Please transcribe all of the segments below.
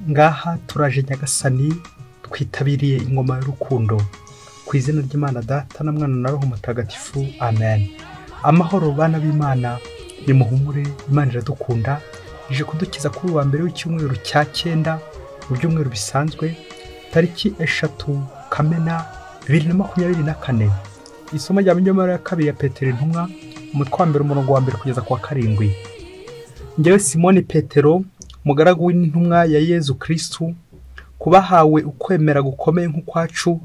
ngaha turaje Nyagasani twitabiriye ingoma y'urukundo ku izina ry'Imana Data na Mwana na Roho Mutagatifu. Amen. Amahoro bana b'Imana, nimuhumure, Imana iradukunda, ije kudukiza kuri wa mbere w'icyumweru cya 9 mu byumweru bisanzwe tariki 3 Kamena 2024. Isomo rya Manyamara ya kabiri ya Petero intumwa umutwe wa mbere umurongo wa mbere kugeza ku wa 7. Ngewe Simoni Petero, mugaragu w'intumwa ya Yezu Kristu, kubahawe ukwemera gukomeye nk'ukwacu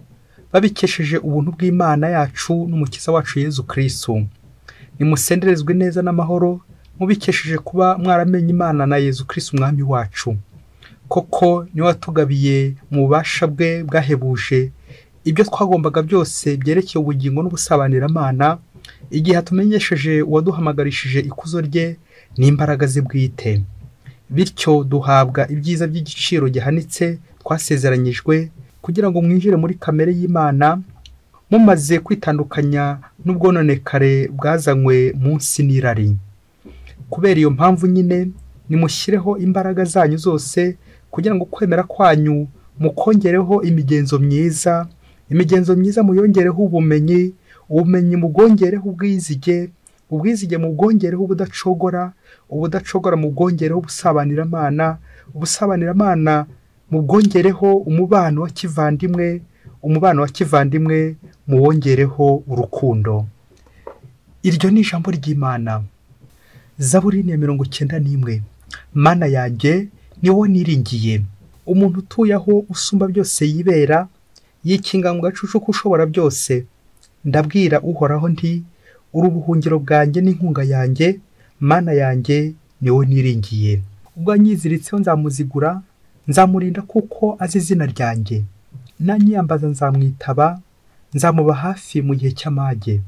babikesheje ubuntu bw'Imana yacu n'umukiza wacu Yezu Kristu. Nimusenderezwe neza n'amahoro mubikesheje kuba mwaramenye Imana na Yezu Kristu umwami wacu. Koko ni watugabiye mu bubasha bwe bwahebuje ibyo twagombaga byose byerekeye ubugingo n'ubusabanira igihe atumenyesheje uwaduhamagarishije ikuzo rye n'imbaraga ze bwite. Bityo duhabwa ibyiza by'igiciro gihanitse twasezeranyijwe kugira ngo mwinjire muri kamere y'Imana mumaze kwitandukanya n'ubwononekare bwazanywe munsi n'irari. Kubera iyo mpamvu nyine nimushyireho imbaraga zanyu zose kugira ngo kwemera kwanyu mukongereho imigenzo myiza, imigenzo myiza muyongereho ubumenyi, ubumenyi mugongereho ubwizige, ubwizige mubwongereho ubudacogora, ubudacogora mubwongereho ubusabanira-Mana, ubusabanira-Mana mubwongereho umubano wa kivandimwe, umubano wa kivandimwe muwongereho urukundo. Iryo ni ijambo ry'Imana. Zaburi ya 91. Mana yanjye ni wowe niringiye. Umuntu utuye aho usumba byose yibera, yikinga mu gacucu kushobora byose. Ndabwira uhoraho nti, uri ubuhungiro bwanjye n'inkunga yanjye, Mana yanjye ni wowe niringiye. Ubwo anyiziritseho nzamuzigura, nzamurinda kuko azi izina ryanjye. Nanyiyambaza nzamwitaba, nzamuba hafi mu gihe cy'amage.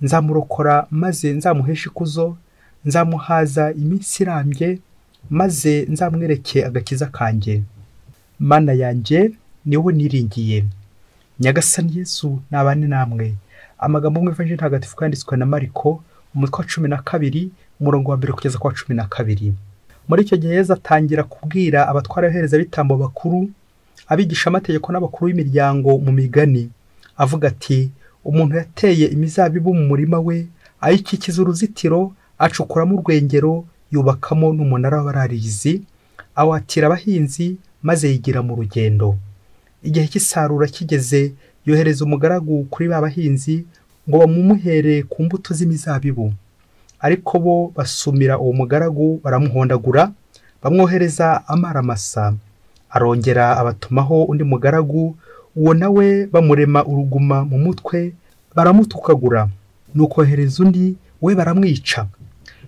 Nzamurokora maze nzamuhesha ikuzo, nzamuhaza iminsi irambye, maze nzamwereke agakiza kanjye. Mana yanjye ni wowe niringiye. Nyagasani Yesu nabane namwe. Amagambo mu Evanjili ntagatifu yanditswe na Mariko umutwe wa 12 umurongo wa 1 kugeza ku wa 12. Muri icyo gihe Yesu atangira kubwira abatwara abahereza bitambo bakuru, abigisha amategeko n'abakuru b'imiryango mu migani, avuga ati, umuntu yateye imizabibu mu murima we, ayikikiza uruzitiro, acukuramo urwengero, yubakamo n'umunara w'abararizi, awatira abahinzi maze yigira mu rugendo. Igihe cy'isarura kigeze, yohereza umugaragu kuri ba bahinzi ngo bamumuhere ku mbuto z'imizabibu. Ariko bo basumira uwo mugaragu baramuhondagura, bamwohereza amaramasa. Arongera abatumaho undi mugaragu, uwo nawe bamurema uruguma mu mutwe, baramutukagura. Nuko yohereza undi, we baramwica.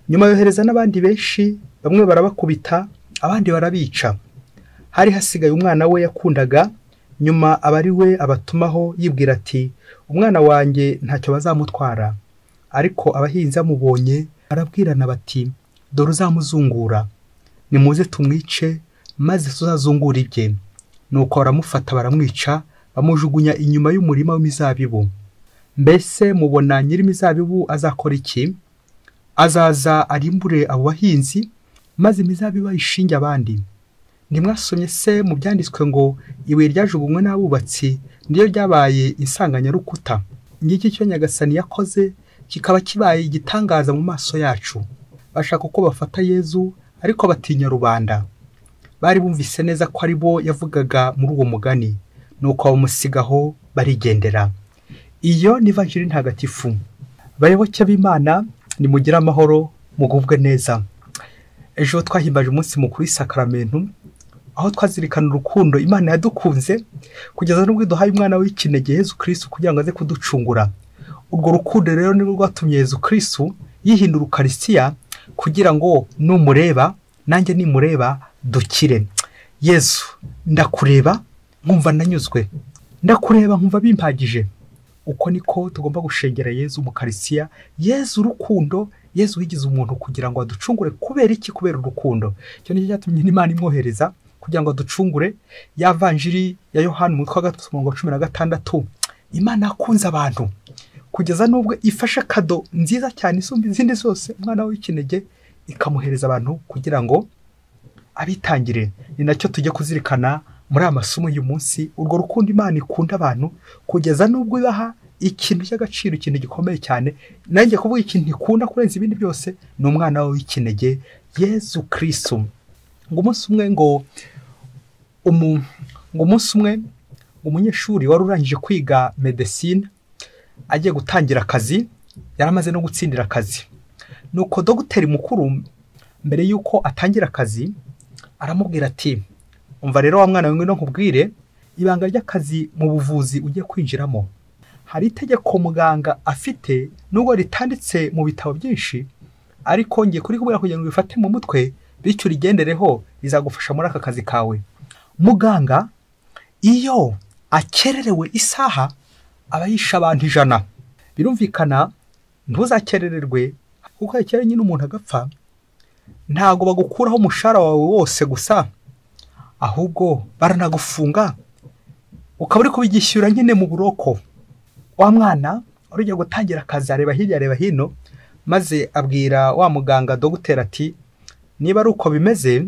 Nyuma yohereza n'abandi benshi, bamwe barabakubita, abandi barabica. Hari hasigaye umwana we yakundaga, nyuma abari we abatumaho yibwira ati, umwana wanjye ntacyo bazamutwara. Ariko abahinzi amubonye barabwirana bati, dore uzamuzungura, nimuze tumwice maze tuzazungura ibye. Nuko baramufata baramwica, bamujugunya inyuma y'umurima w'imizabibu. Mbese mubona nyiri imizabibu azakora iki? Azaza arimbure abo bahinzi maze imizabibu ayishinge abandi. Ntimwasomye se mu byanditswe ngo ibuye ryajugunywe n'abubatsi niyo ryabaye insanganyarukuta? Ngiki cyo Nyagasani yakoze kikaba kibaye igitangaza mu maso yacu. Bashaka uko bafata Yezu ariko batinya rubanda. Bari bumvise neza ko ari bo yavugaga muri uwo mugani, nuko bamusigaho barigendera. Iyo ni Evanjili ntagatifu. Bayoboke b'Imana, nimugira amahoro, mugubwe neza. Ejo twahimbaje umunsi mukuru w'isakramento, aho twazirikana urukundo Imana yadukunze kugeza n'ubwo duhaye umwana w'ikinege Yezu Kristu kugira ngo aze kuducungura. Urwo rukundo rero ni rwatumye Yezu Kristu yihindura Ukaristiya kugira ngo numureba nanjye nimureba dukire. Yezu, ndakureba nkumva nanyuzwe, ndakureba nkumva bimpagije. Uko niko tugomba gushengera Yezu mu Ukaristiya. Yezu urukundo, Yezu wigize umuntu kugira ngo aducungure. Kubera iki? Kubera urukundo. Cyo nicyo cyatumye Imana imwohereza kugira ngo aducungure. Ya Evanjili ya Yohana umutwe wa 3:16, Imana yakunze abantu kugeza n'ubwo ifasha kado nziza cyane isumba izindi zose, umwana w'ikinege ikamuhereza abantu kugira ngo abitangire. Ni nacyo tujya kuzirikana muri aya masomo y'uyu munsi, urwo rukundo Imana ikunda abantu kugeza n'ubwo ibaha ikintu cy'agaciro, ikintu gikomeye cyane. Nanjye kuvuga ikintu ikunda kurenza ibindi byose ni umwana we w'ikinege Yezu Kristo. Ngo umunsi umwe umunyeshuri wari urangije kwiga medecine agiye gutangira akazi, yaramaze no gutsindira akazi. Nuko dogiteri mukuru mbere yuko atangira akazi aramubwira ati, umva rero wa mwana we, no nkubwire ibanga ry'akazi mu buvuzi ugiye kwinjiramo. Hari itegeko muganga afite nubwo ritanditse mu bitabo byinshi, ariko ngiye kurikubwira kugira ngo bifate mu mutwe, bityo rigendereho, rizagufasha muri aka kazi kawe. Muganga iyo akererewe isaha aba yishe abantu 100. Birumvikana ntuzakerererwe, kuko yakere nyine umuntu agapfa. Ntago bagukuraho umushahara wawe wose gusa, ahubwo baranagufunga ukaba uri kubigishyura nyine mu buroko. Wa mwana urujya gutangira akazi areba hirya areba hino, maze abwira wa muganga dogiteri ati, niba ari uko bimeze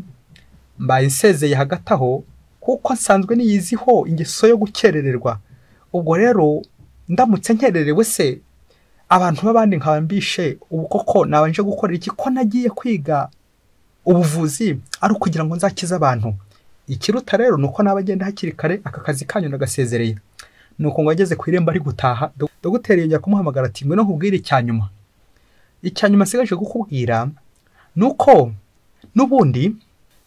mbaye nsezeye hagati aho, kuko nsanzwe niyiziho ingeso yo gukerererwa. Ubwo rero ndamutse nkererewe se abantu b'abandi nkabambishe, ubu koko nabanje gukorera iki? Ko nagiye kwiga ubuvuzi ari ukugira ngo nzakize abantu. Ikiruta rero nuko nabagenda hakiri kare, aka kazi kanyu nagasezereye. Nuko ngo ageze ku irembo ari gutaha, dogiteri yongera kumuhamagara ati, ngwino nkubwire icyanyuma. Icyanyuma sigaje kukubwira nuko nubundi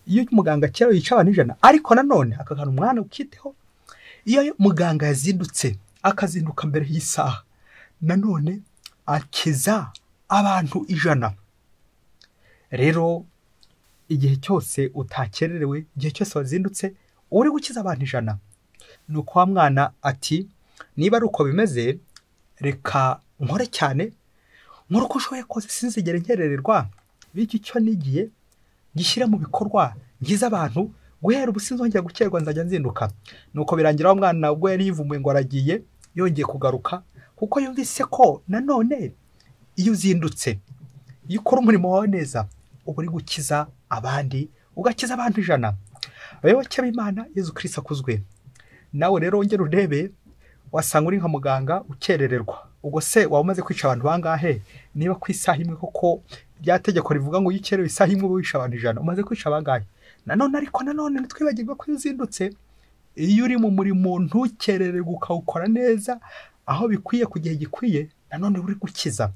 iyo muganga kera yica abantu 100, ariko nanone akagana umwana ukiteho, iyo muganga yazindutse akazinduka mbere y'isaha, nanone akiza abantu 100. Rero igihe cyose utakererewe, igihe cyose wazindutse uri gukiza abantu 100. Nuko wa mwana ati, niba ari uko bimeze reka nkore cyane, nkore uko ushoboye kose, sinzigere nkerererwa, bityo icyo nigiye gishyira mu bikorwa, ngize abantu guhera ubu sinzongera gukererwa, nzajya nzinduka. Nuko birangira wa mwana ubwo yari yivumuye ngo aragiye, yongeye kugaruka, kuko yumvise ko nanone iyo uzindutse, iyo ukora umurimo wawe neza, uba uri gukiza abandi, ugakiza abantu 100. Abayoboke b'Imana, Yezu Kristo akuzwe. Nawe rero wongera urebe, wasanga uri nka muganga ukerererwa. Ubwo se waba umaze kwica abantu bangahe? Niba ku isaha imwe koko bya tegeko rivuga ngo yikerewe isaha imwe wisha abantu 100, umaze kwica bangahe? Nanone ariko nanone ntitwibagirwe ko uzindutse, iyo uri mu murimo ntukerererwe ukawukora neza aho bikwiye ku gihe gikwiye, nanone uri gukiza,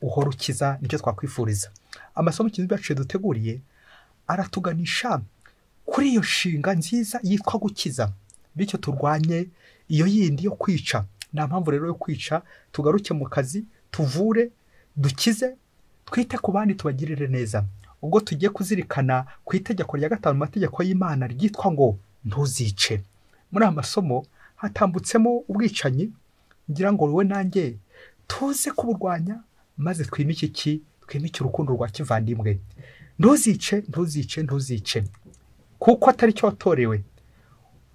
uhora ukiza. Nicyo twakwifuriza. Amasomo kintu byacu duteguriye aratuganisha kuri iyo nshinga nziza yitwa gukiza, bityo turwanye iyo yindi yo kwica. Nta mpamvu rero yo kwica, tugaruke mu kazi, tuvure, dukize, twite ku bandi, tubagirire neza. Ubwo tugiye kuzirikana ku itegeko rya 5 mu mategeko y'Imana ryitwa ngo ntuzice. Muri amasomo hatambutsemo ubwicanyi, ngira ngo wowe nanjye tuze kuburwanya, maze twimike iki? Twimike urukundo rwa kivandimwe. Ntuzice, ntuzice, ntuzice, kuko atari cyo watorewe.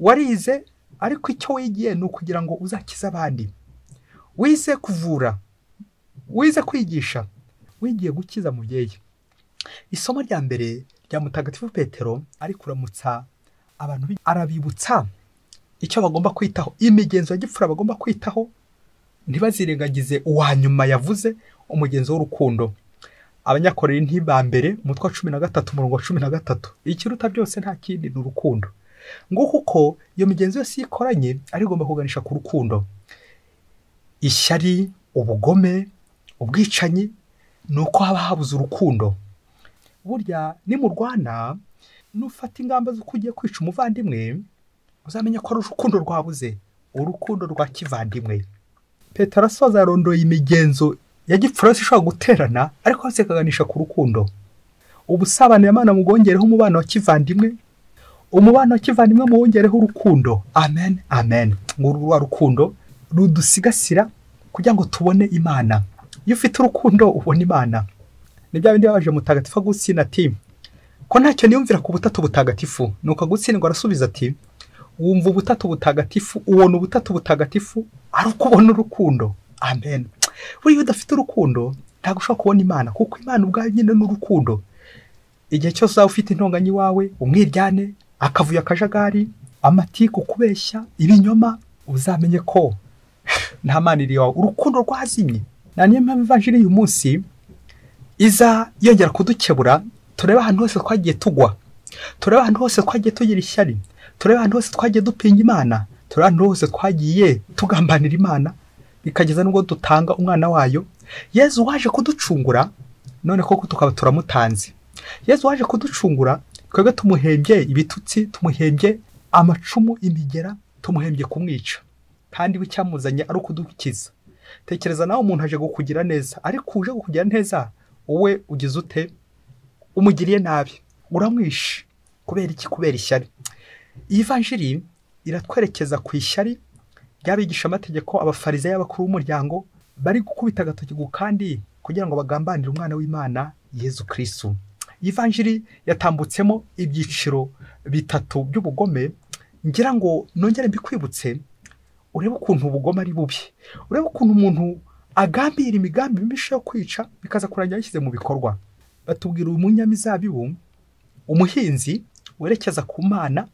Warize, ariko icyo wigiye ni ukugira ngo uzakize abandi. Wize kuvura, wize kwigisha, wigiye gukiza mubyeyi. Isomo rya mbere rya Mutagatifu Petero ari kuramutsa abantu, arabibutsa icyo bagomba kwitaho, imigenzo ya gipfura bagomba kwitaho, ntibazirengagize uwa nyuma yavuze, umugenzo w'urukundo. Abanyakorinti ba mbere umutwe wa 13 umurongo wa 13, ikiruta byose nta kindi ni urukundo. Ngo kuko iyo migenzo yose ikoranye ari igomba kuganisha ku rukundo. Ishyari, ubugome, ubwicanyi, nuko haba habuze urukundo. Burya ni mu Rwanda nufata ingamba zo kugiye kwica umuvandimwe, uzamenya ko ari urukundo rwabuze, urukundo rwa kivandimwe. Petero asoza yarondoye imigenzo ya gipfura ishobora guterana, ariko hose kaganisha ku rukundo. Ubusabane Imana mugongereho umubano wa kivandimwe, umubano wa kivandimwe muwongereho urukundo. Amen, amen. Ngo urwa rukundo rudusigasira kugira ngo tubone Imana. Iyo ufite urukundo ubona Imana. Ni bya bindi baje Mutagatifu Agustina ati, ko ntacyo niyumvira ku butatu butagatifu. Nuko Agustina ngo arasubiza ati, wumva ubutatu butagatifu, ubona ubutatu butagatifu ari uko ubona urukundo. Amen. Buriya udafite urukundo ntabwo ushobora kubona Imana, kuko Imana ubwayo nyine ni urukundo. igihe cyose uzaba ufite intonganya iwawe, umwiryane, akavuyo, akajagari, amatiku, kubeshya, ibinyoma, uzamenye ko nta mana iri iwawe, urukundo rwazimye. Niyo mpamvu ivanjiri y'uyu munsi iza yongera kudukebura. Turebe ahantu hose twagiye tugwa, turebe ahantu hose twagiye tugira ishyari, turebe ahantu hose twagiye dupinga Imana, turebe ahantu hose twagiye tugambanira Imana, bikageza nubwo dutanga umwana wayo Yezu waje kuducungura. None koko tukaba turamutanze. Yezu waje kuducungura, twebwe tumuhembye ibitutsi, tumuhembye amacumu, imigera, tumuhembye kumwica, kandi w'icyamuzanye ari ukudukiza. Tekereza nawe umuntu aje kukugira neza, ariko uje kukugira neza wowe ugize ute? Umugiriye nabi, uramwishe. Kubera iki? Kubera ishyari. Iyi vanjiri iratwerekeza ku ishyari ry'abigisha amategeko, abafarisayo, abakuru b'umuryango, bari gukubita agatoki kandi kugira ngo bagambanire umwana w'Imana Yezu Kristo. Iyi vanjiri yatambutsemo ibyiciro bitatu by'ubugome. Ngira ngo nongere mbikwibutse, urebe ukuntu ubugome ari bubi, urebe ukuntu umuntu agambira imigambi mibisha yo kwica bikaza kurangira yashyize mu bikorwa. Batubwira umunyamizabibu, umuhinzi werekeza ku Mana,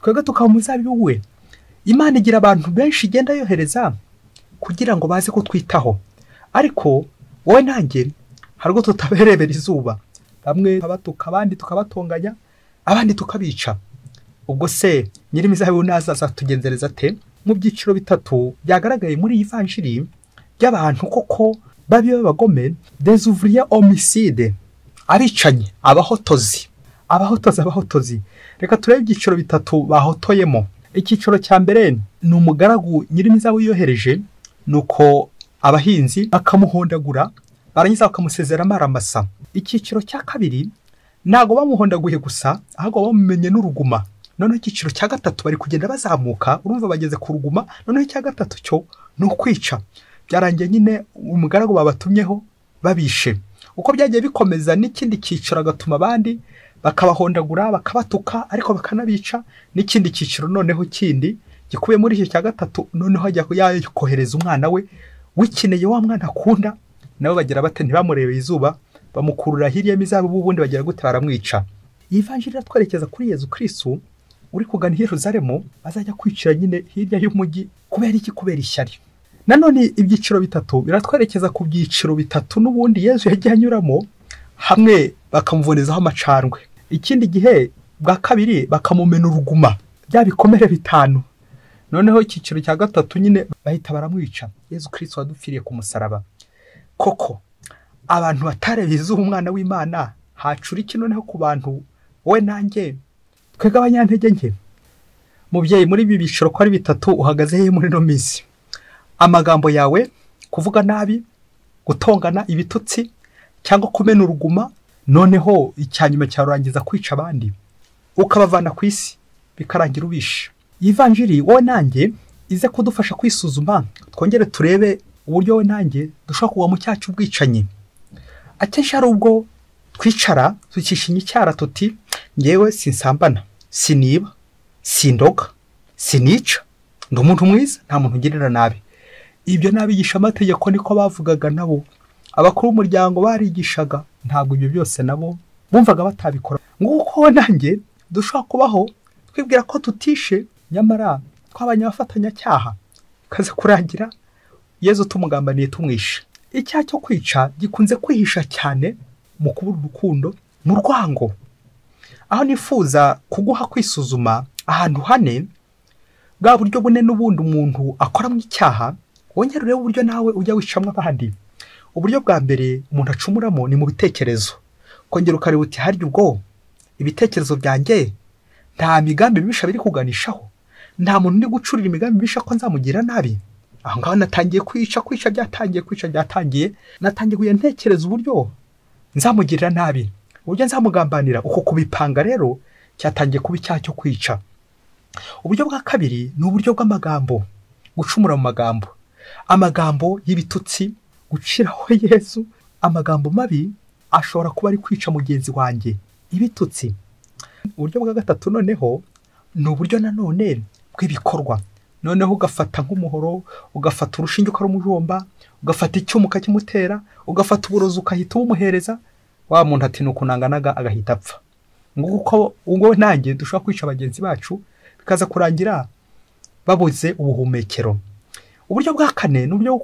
twebwe tukaba umuzabibu we. Imana igira abantu benshi igenda yohereza kugira ngo baze kutwitaho, ariko wowe nanjye hari ubwo tutaberebera izuba. Bamwe abatuka, abandi tukabatonganya, abandi tukabica. Ubwo se nyirimizabibu nazaza tugenzereza ate? Mu byiciro bitatu byagaragaye muri iyi vanjiri by'abantu koko babi b'abagome, des ouvriers homicides, abicanyi, abahotozi. Reka turebe ibyiciro bitatu bahotoyemo. Icyiciro cya mbere ni umugaragu nyirimizabibu yohereje, nuko abahinzi bakamuhondagura, barangiza bakamusezera amaramasa. Icyiciro cya kabiri ntago bamuhondaguye gusa, ahubwo bamumenye n'uruguma. Noneho icyiciro cya gatatu bari kugenda bazamuka, urumva bageze ku ruguma. Noneho icya gatatu cyo ni ukwica. Byarangiye nyine umugaragu babatumyeho babishe. Uko byagiye bikomeza n'ikindi cyiciro agatuma abandi bakabahondagura, bakabatuka, ariko bakanabica. N'ikindi cyiciro noneho kindi gikubiye muri icyo cya gatatu, noneho ajya kohereza umwana we wikineye, wa mwana akunda. Nabo bagira bate? Ntibamurebe izuba, bamukurura hirya y'imizabibu, ubundi bagira gute? Baramwica. Iyi vanjiri iratwerekeza kuri Yezu Kristo uri kugana i Yerusalemu, azajya kwicira nyine hirya y'umujyi. Kubera iki? Kubera ishyari. Nanone ibyiciro bitatu biratwerekeza ku byiciro bitatu n'ubundi Yezu yagiye anyuramo. Hamwe bakamuvonezaho amacandwe, ikindi gihe bwa kabiri bakamumena uruguma, bya bikomere bitanu. Noneho icyiciro cya gatatu nyine bahita baramwica. Yezu Kristo wadupfiriye ku musaraba. Koko abantu batarebye izuba umwana w'Imana, hacura iki noneho ku bantu wowe nanjye, twebwe abanyantege nke? Mubyeyi, muri ibi biciro ko ari bitatu uhagaze he muri no minsi? Amagambo yawe, kuvuga nabi, gutongana, ibitutsi, cyangwa kumena uruguma, noneho icyanyuma cyarurangiza kwica abandi, ukabavana ku isi, bikarangira ubishe. Iyi vanjiri wowe nanjye ize kudufasha kwisuzuma, twongere turebe uburyo wowe nanjye dushobora kugwa mu cyaha cy'ubwicanyi. Akenshi hari ubwo twicara tukishinya icyara tuti, ngewe sinsambana, siniba, sindoga, sinica, ndi umuntu mwiza, nta muntu ugirira nabi. Ibyo n'abigisha amategeko niko bavugaga nabo. Abakuru b'umuryango barigishaga, ntabwo ibyo byose nabo bumvaga batabikora. Nguko nanjye dushobora kubaho twibwira ko tutishe, nyamara twabanye abafatanyacyaha, kaze kurangira Yezu tumugambaniye, tumwishe. Icyaha cyo kwica gikunze kwihisha cyane mu kubura urukundo, mu rwango. Aho nifuza kuguha kwisuzuma ahantu hane bwa buryo bune n'ubundi umuntu akoramo icyaha, wongera urebe uburyo nawe ujya wicamwa abandi. Uburyo bwa mbere umuntu acumuramo ni mu bitekerezo. Kongera ukareba uti, harya ubwo ibitekerezo byanjye nta migambi mibisha biri kuganishaho? Nta muntu ndi gucurira imigambi mibisha ko nzamugira nabi? Aho ngaho natangiye kwica byatangiye, natangiye kuya ntekereza uburyo nzamugirira nabi, uburyo nzamugambanira. Uko kubipanga rero cyatangiye kuba icyaha cyo kwica. Uburyo bwa kabiri ni uburyo bw'amagambo, gucumura mu magambo, amagambo y'ibitutsi, guciraho Yesu. Amagambo mabi ashobora kuba ari kwica mugenzi wanjye, ibitutsi. Uburyo bwa gatatu noneho ni uburyo nanone bw'ibikorwa. Noneho ugafata nk'umuhoro, ugafata urushinge ukarumujomba, ugafata icyuma ukakimutera, ugafata uburozi ukahita umuhereza, wa muntu ati nukunanganaga agahita apfa. Nguko ubwo nanjye dushobora kwica abagenzi bacu bikaza kurangira babuze ubuhumekero. Uburyo bwa kane ni uburyo bwo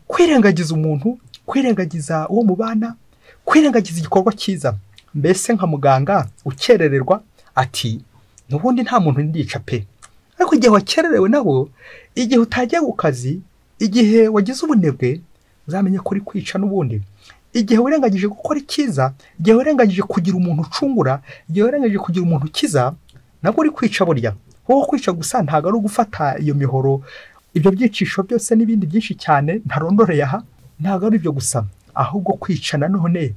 kwirengagiza umuntu, kwirengagiza uwo mubana, kwirengagiza igikorwa cyiza. Mbese nka muganga ukerererwa ati nubundi nta muntu ndica pe, ariko igihe wakererewe nabo, igihe utagiye ku kazi, igihe wagize ubunebwe, uzamenye kuri kwica n'ubundi. Igihe wirengagije gukora icyiza, igihe wirengagije kugira umuntu ucungura, igihe wirengagije kugira umuntu ukiza, nabwo uri kwica burya. Wowe kwica gusa ntago ari ugufata iyo mihoro, ibyo byicisho byose n'ibindi byinshi cyane ntarondoreye aha, ntago ari ibyo gusa, ahubwo kwica nanone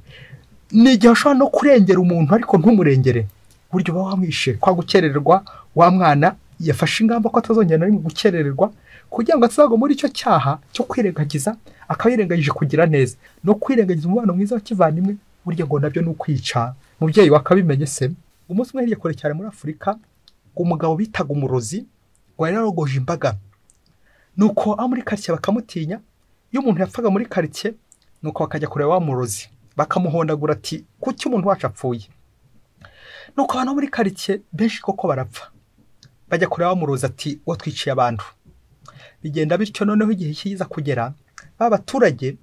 ni igihe ushobora no kurengera umuntu ariko ntumurengere. Buryo uba wamwishe kwa gukerererwa, wa mwana yafashe ingamba ko atazongera na rimwe gukerererwa kugira ngo atazagwa muri icyo cyaha cyo kwirengagiza, akabirengagije kugira neza no kwirengagiza umubano mwiza wa kivandimwe. Burya ngo nabyo ni ukwica. Mubyeyi wakabimenye se. Umunsi umwe hirya kure cyane muri Afurika, umugabo bitaga umurozi wari yarogoje imbaga, nuko abo muri quartier bakamutinya. Iyo umuntu yapfaga muri quartier, nuko bakajya kureba wa murozi bakamuhondagura ati kuki umuntu wacu apfuye. Nuko abantu muri quartier benshi koko barapfa, bajya kureba wa murozi ati watwiciye abantu. Bigenda bityo, noneho igihe kiza kugera, baturage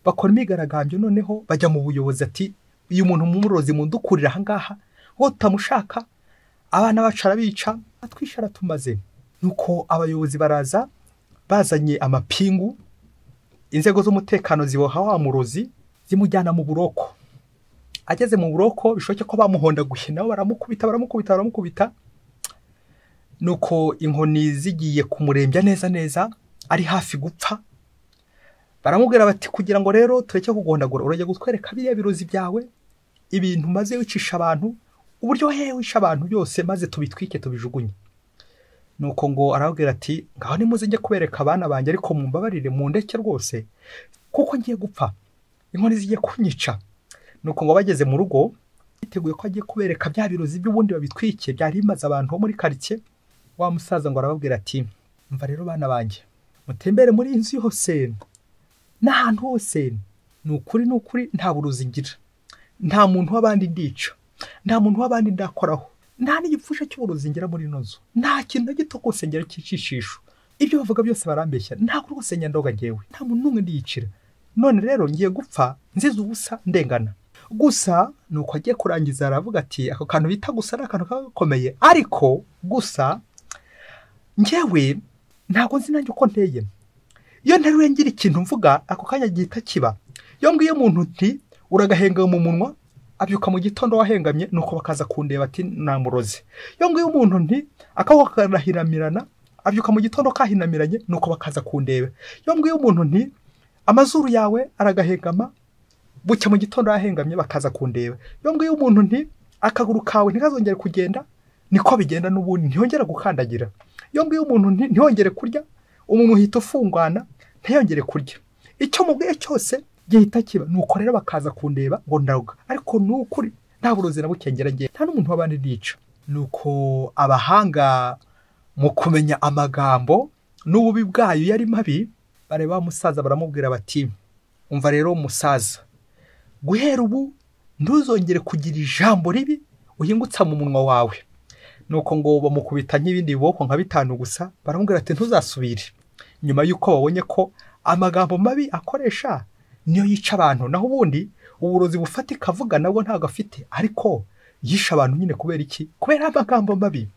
bakora imigaragambyo, noneho bajya mu buyobozi ati uyu muntu mumurozi mundukurira aha ngaha, wo tutamushaka, abana bacu arabica, atwisha aratumaze. Nuko abayobozi baraza bazanye amapingu, inzego z'umutekano ziboha wa murozi zimujyana mu buroko. Ageze mu buroko bishoboke ko bamuhondaguye, nabo baramukubita. Nuko inkoni zigiye kumurembya neza ari hafi gupfa, baramubwira bati kugira ngo rero tureke kugondagura, urajya gutwereka biriya birozi byawe, ibintu maze wicisha abantu, uburyo wisha abantu byose, maze tubitwike tubijugunye. Nuko ngo arababwira ati ngaho nimuze njye kubereka abana banjye, ariko mumbabarire mundeke rwose kuko ngiye gupfa, inkoni zigiye kunyica. Nuko ngo bageze mu rugo, biteguye ko agiye kubereka bya birozi by'ubundi babitwike byari bimaze abantu bo muri quartier. Wa musaza ngo arababwira ati mva rero bana banjye, mutembere muri inzu yose n'ahantu hose, nukuri nta burozi ngira, nta muntu w'abandi ndica, nta muntu w'abandi ndakoraho, nta n'igipfusha cy'uburozi ngira muri nozo, nta kintu na gito kose ngera cy'icishisho. Ibyo bavuga byose barambeshya, nta rwose nyandoga ngewe, nta muntu n'umwe ndiyicira. None rero ngiye gupfa nzize ubusa ndengana. Gusa nuko agiye kurangiza aravuga ati ako kantu bita gusa ari akantu gakomeye, ariko gusa ngewe ntago nzi nanjye uko nteye. Iyo nteruye ngira ikintu mvuga, ako kanya gihita kiba. Iyo mbwiye umuntu nti uragahenga mu munwa, abyuka mu gitondo wahengamye, nuko bakaza kundeba ati namuroze. Iyo mbwiye umuntu nti akaboko karahiramirana, abyuka mu gitondo kahinamiranye, nuko bakaza kundeba. Iyo mbwiye umuntu nti amazuru yawe aragahengama, bucya mu gitondo yahengamye, bakaza kundeba. Iyo mbwiye umuntu nti akaguru kawe ntikazongere kugenda, niko bigenda n'ubundi ntiyongera gukandagira. Iyo mbwiye umuntu nti ntiyongere kurya, umuntu uhita ufungwana ntiyongere kurya. Icyo mubwiye cyose gihita kiba. Nuko rero bakaza kundeba ngo ndaruga, ariko nukuri nta burozi na bukengera ngiye, nta n'umuntu w'abandi ndica. Nuko abahanga mu kumenya amagambo n'ububi bwayo yari mabi, bareba musaza baramubwira bati umva rero musaza, guhera ubu ntuzongere kugira ijambo ribi uhingutsa mu munwa wawe. Nuko ngo bamukubita nk'ibindi biboko nka 5 gusa, baramubwira ati ntuzasubire. Nyuma yuko babonye ko amagambo mabi akoresha niyo yica abantu, naho ubundi uburozi bufatika avuga nabwo ntago afite, ariko yisha abantu nyine kubera iki? Kubera amagambo mabi.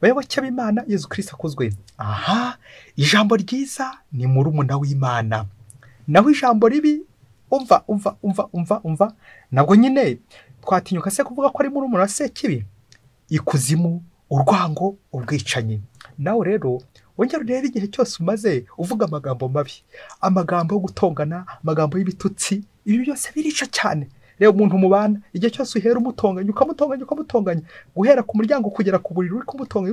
Bayoboke b'Imana, Yesu Kristo akuzwe. Aha, ijambo ryiza ni murumuna w'Imana, naho ijambo ribi umva nabwo nyine twatinyuka se kuvuga ko ari murumuna se kibi, ikuzimu, urwango, ubwicanyi. Nawe rero wongera urebe igihe cyose umaze uvuga amagambo mabi, amagambo yo gutongana, amagambo y'ibitutsi, ibi byose birica cyane. Rero umuntu mubana igihe cyose uhera umutonganya ukamutonganya, guhera ku muryango kugera ku buriri uri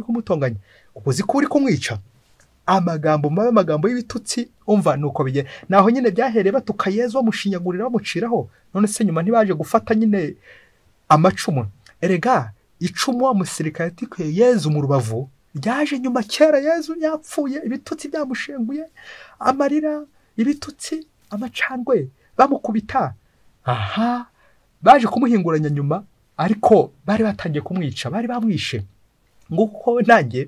kumutonganya, ubuzi ko uri kumwica. Amagambo mabi, amagambo y'ibitutsi, umva nuko bige. Naho nyine byahereye batuka Yesu bamushinyagurira bamuciraho, none se nyuma ntibaje gufata nyine amacumu. Erega icumu wa musirikare tikuye Yesu mu rubavu ryaje nyuma, kera Yesu yapfuye, ibitutsi byamushenguye, amarira, ibitutsi, amacandwe bamukubita, aha baje kumuhinguranya nyuma ariko bari batangiye kumwica, bari bamwishe. Nguko nanjye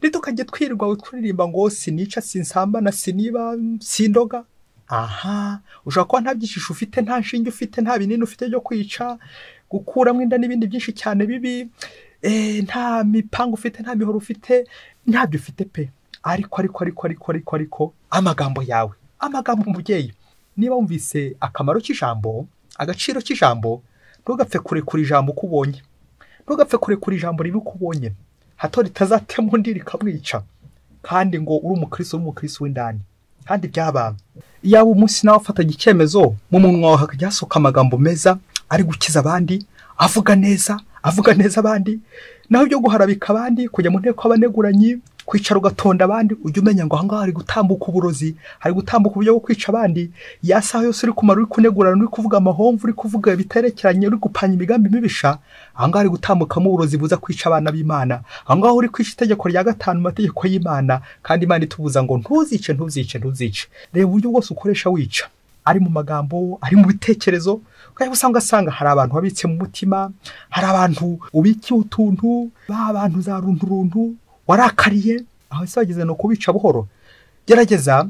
nitukajye twirwa kuririmba ngo sinica sinsambana siniba sindoga. Aha ushaka ko nta byishisho ufite, nta nshinge ufite, nta binini ufite byo kwica, gukuramo inda n'ibindi byinshi cyane bibi, nta mipango ufite, nta mihoro ufite, ntabyo ufite pe. Ariko amagambo yawe, amagambo umubyeyi, niba wumvise akamaro k'ijambo, agaciro k'ijambo, ntugapfe kurekura ijambo uko ubonye, ntugapfe kurekura ijambo ribi uko ubonye, hato ritazatema undi rikamwica. Kandi ngo uri umukristo w'indani, kandi byaba yaba umunsi nawe afataga icyemezo mu munwa wawe hakajya hasohoka amagambo meza ari gukiza abandi, avuga neza abandi, naho byo guharabika abandi, kujya mu nteko abaneguranyi, kwicara ugatonda abandi, ujye umenya ngo ahangaha hari gutambuka uburozi, hari gutambuka uburyo bwo kwica abandi. Ya saha yose uri kumara, uri kunegurana, uri kuvuga amahomvu, uri kuvuga ibiterekeranye, uri gupanya imigambi mibisha, ahangaha hari gutambukamo uburozi buza kwica abana b'Imana. Ahangaha uri kwica itegeko rya 5 mu mategeko y'Imana, kandi Imana itubuza ngo ntuzice. Reba uburyo bwose ukoresha wica, ari mu magambo, ari mu bitekerezo. Kandi usanga hari abantu babitse mu mutima, hari abantu ubikiye utuntu, abantu za runturuntu warakariye, aho se bageze no kubica buhoro. Gerageza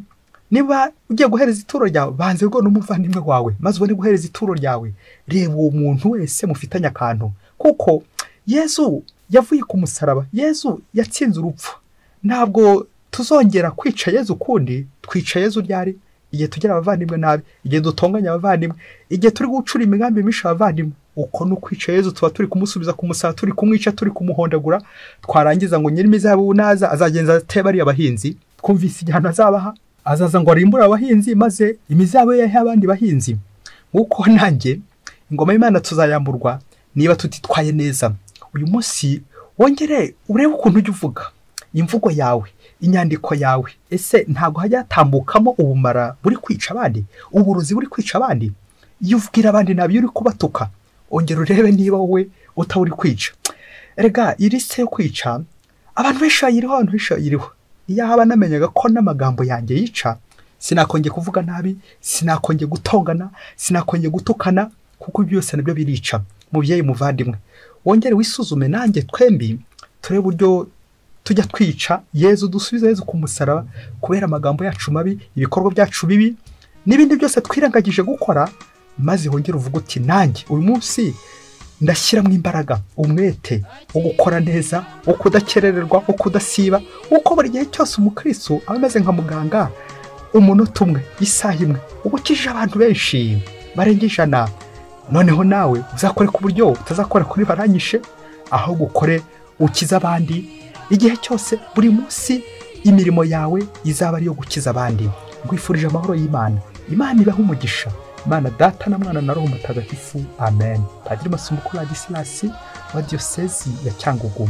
niba ugiye guhereza ituro ryawe, banze rwo n'umuvandimwe wawe, maze ubone guhereza ituro ryawe. Reba uwo muntu wese mufitanye akantu, kuko Yesu yavuye ku musaraba, Yesu yatsinze urupfu. Ntabwo tuzongera kwica Yesu kundi, twica Yesu ryari igihe tugira abavandimwe nabi, igihe dutonganya abavandimwe, igihe turi gucura imigambi misha abavandimwe. Uko no kwica Yesu tuba turi kumusubiza ku musaraba, turi kumwica, turi kumuhondagura. Twarangiza ngo nyirimizabu naza azagenza ateba ari abahinzi, twumvise igihano azabaha, azaza ngo arimbura abahinzi maze imizabo yahe abandi bahinzi. Uko nanjye ingoma y'Imana tuzayamburwa niba tutitwaye neza. Uyu munsi wongere urebe ukuntu ujye uvuga, imvugo yawe, inyandiko yawe, ese ntago hajya hatambukamo ubumara buri kwica abandi, uburozi buri kwica abandi? Iyo uvugira abandi nabi uri kubatuka, ongera urebe niba wowe utawuri kwica. Erega iri se yo kwica abantu beshayiriho, abantu beshayiriho. Iyo haba namenyaga ko n'amagambo yanjye yica, sinakongeye kuvuga nabi, sinakongeye gutongana, sinakongeye gutukana, kuko byose nabyo birica. Mubyeyi muvandimwe, wongere wisuzume nanjye twembi turebe uburyo tujya twica Yesu, dusubiza Yesu ku musaraba kubera amagambo yacu mabi, ibikorwa byacu bibi n'ibindi byose twirangagije gukora. Maze hongera uvuga uti nanjye uyu munsi ndashyiramo imbaraga, umwete wo gukora neza, wo kudakerererwa, wo kudasiba. Uko buri gihe cyose umukristo aba ameze nka muganga, umunota umwe, isaha imwe, ubukije abantu benshi barenga 100. Noneho nawe uzakore ku buryo utazakora kuri baranyishe, aho gukore ukiza abandi. Igihe cyose buri munsi imirimo yawe izaba ari yo gukiza abandi. Ngwifurije amahoro y'Imana, Imana ibahe umugisha, Imana Data na Mwana na Roho Mutagatifu. Amen. Padiri Masumbuko Ladislas wa Diocese ya Cyangugu.